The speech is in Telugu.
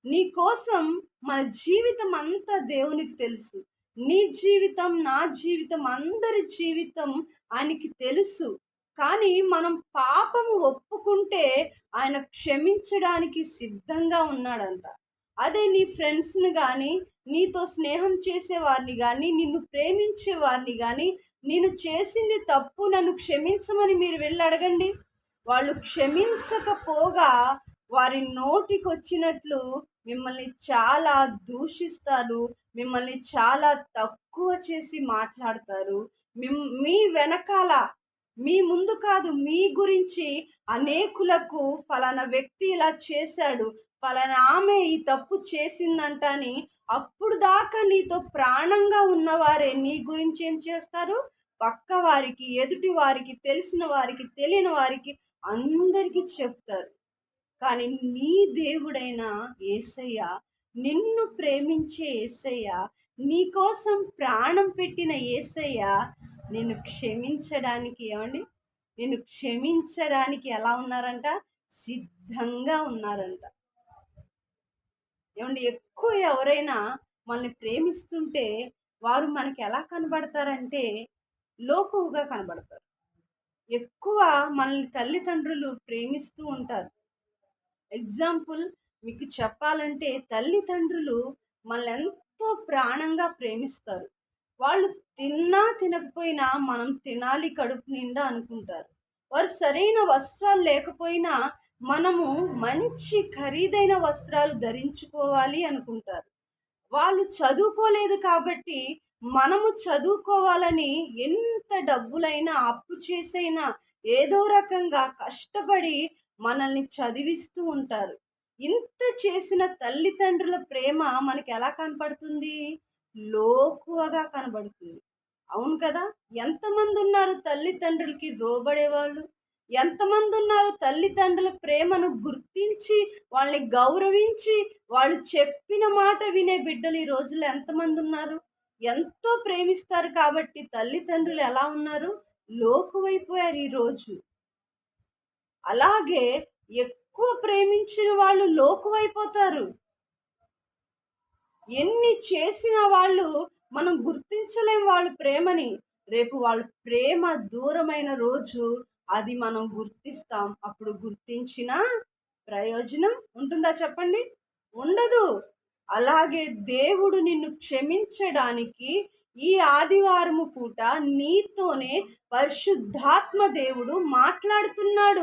నీ కోసం మన జీవితం అంతా దేవునికి తెలుసు. నీ జీవితం, నా జీవితం, అందరి జీవితం ఆయనకి తెలుసు. కానీ మనం పాపము ఒప్పుకుంటే ఆయన క్షమించడానికి సిద్ధంగా ఉన్నాడంట. అదే నీ ఫ్రెండ్స్‌ని గానీ, నీతో స్నేహం చేసేవారిని గానీ, నిన్ను ప్రేమించేవారిని గానీ, నేను చేసింది తప్పు నన్ను క్షమించమని మీరు వెళ్లి అడగండి. వాళ్ళు క్షమించకపోగా వారి నోటికొచ్చినట్లు మిమ్మల్ని చాలా దూషిస్తారు. మిమ్మల్ని చాలా తక్కువ చేసి మాట్లాడతారు. మీ వెనకాల, మీ ముందు కాదు, మీ గురించి అనేకులకు ఫలానా వ్యక్తి ఇలా చేశాడు, ఫలానా ఆమె ఈ తప్పు చేసిందంట అని అప్పుడు దాకా నీతో ప్రాణంగా ఉన్నవారే నీ గురించి ఏం చేస్తారు? పక్క వారికి, ఎదుటి వారికి, తెలిసిన వారికి, తెలియని వారికి అందరికీ చెప్తారు. కానీ నీ దేవుడైన యేసయ్య, నిన్ను ప్రేమించే యేసయ్య, నీకోసం ప్రాణం పెట్టిన యేసయ్య నిన్ను క్షమించడానికి నిన్ను క్షమించడానికి ఎలా ఉన్నారంట? సిద్ధంగా ఉన్నారంట. ఎక్కువ ఎవరైనా మనల్ని ప్రేమిస్తుంటే వారు మనకి ఎలా కనబడతారంటే లోకువుగా కనబడతారు. ఎక్కువ మనల్ని తల్లిదండ్రులు ప్రేమిస్తూ ఉంటారు. ఎగ్జాంపుల్ మీకు చెప్పాలంటే తల్లిదండ్రులు మనల్ని ఎంతో ప్రాణంగా ప్రేమిస్తారు. వాళ్ళు తిన్నా తినకపోయినా మనం తినాలి కడుపు నిండా అనుకుంటారు. వారు సరైన వస్త్రాలు లేకపోయినా మనము మంచి ఖరీదైన వస్త్రాలు ధరించుకోవాలి అనుకుంటారు. వాళ్ళు చదువుకోలేదు కాబట్టి మనము చదువుకోవాలని ఎంత డబ్బులైనా అప్పు చేసైనా ఏదో రకంగా కష్టపడి మనల్ని చదివిస్తూ ఉంటారు. ఇంత చేసిన తల్లిదండ్రుల ప్రేమ మనకి ఎలా కనపడుతుంది? లోకువగా కనబడుతుంది. అవును కదా? ఎంతమంది ఉన్నారు తల్లిదండ్రులకి లోబడేవాళ్ళు? ఎంతమంది ఉన్నారు తల్లిదండ్రుల ప్రేమను గుర్తించి వాళ్ళని గౌరవించి వాళ్ళు చెప్పిన మాట వినే బిడ్డలు ఈ రోజుల్లో ఎంతమంది ఉన్నారు? ఎంతో ప్రేమిస్తారు కాబట్టి తల్లిదండ్రులు ఎలా ఉన్నారు? లోకువైపోయారు ఈరోజు. అలాగే ఎక్కువ ప్రేమించిన వాళ్ళు లోకువైపోతారు. ఎన్ని చేసిన వాళ్ళు మనం గుర్తించలేం వాళ్ళ ప్రేమని. రేపు వాళ్ళ ప్రేమ దూరమైన రోజు అది మనం గుర్తిస్తాం. అప్పుడు గుర్తించిన ప్రయోజనం ఉంటుందా చెప్పండి? ఉండదు. అలాగే దేవుడు నిన్ను క్షమించడానికి ఈ ఆదివారము పూట నీతోనే పరిశుద్ధాత్మ దేవుడు మాట్లాడుతున్నాడు.